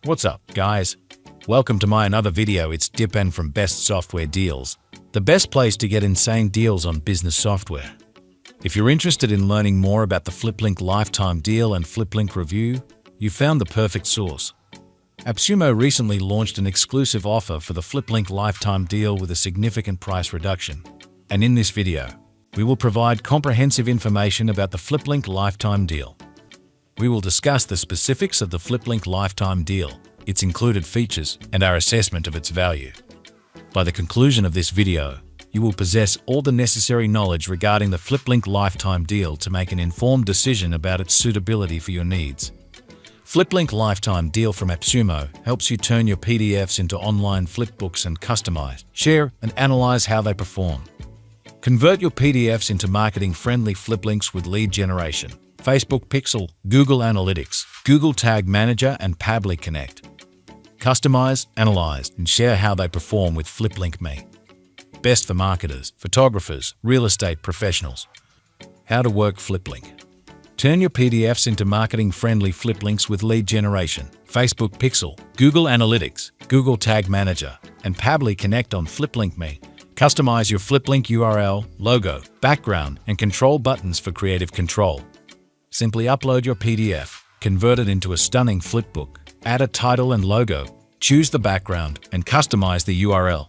What's up, guys? Welcome to my another video. It's Dipen from Best Software Deals, the best place to get insane deals on business software. If you're interested in learning more about the FlipLink Lifetime Deal and FlipLink Review, you found the perfect source. Appsumo recently launched an exclusive offer for the FlipLink Lifetime Deal with a significant price reduction. And in this video, we will provide comprehensive information about the FlipLink Lifetime Deal. We will discuss the specifics of the FlipLink Lifetime Deal, its included features, and our assessment of its value. By the conclusion of this video, you will possess all the necessary knowledge regarding the FlipLink Lifetime Deal to make an informed decision about its suitability for your needs. FlipLink Lifetime Deal from Appsumo helps you turn your PDFs into online flipbooks and customize, share, and analyze how they perform. Convert your PDFs into marketing-friendly fliplinks with lead generation, Facebook Pixel, Google Analytics, Google Tag Manager, and fliplinkme. Customize, analyze, and share how they perform with fliplinkme. Best for marketers, photographers, real estate professionals. How to work FlipLink. Turn your PDFs into marketing-friendly fliplinks with lead generation, Facebook Pixel, Google Analytics, Google Tag Manager, and fliplinkme on fliplinkme. Customize your FlipLink URL, logo, background, and control buttons for creative control. Simply upload your PDF, convert it into a stunning flipbook, add a title and logo, choose the background, and customize the URL.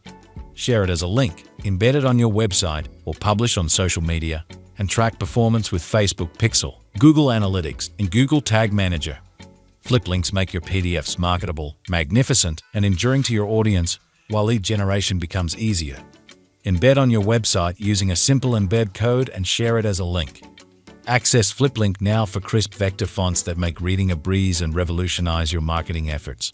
Share it as a link, embed it on your website, or publish on social media, and track performance with Facebook Pixel, Google Analytics, and Google Tag Manager. Fliplinks make your PDFs marketable, magnificent, and enduring to your audience, while lead generation becomes easier. Embed on your website using a simple embed code and share it as a link. Access FlipLink now for crisp vector fonts that make reading a breeze and revolutionize your marketing efforts.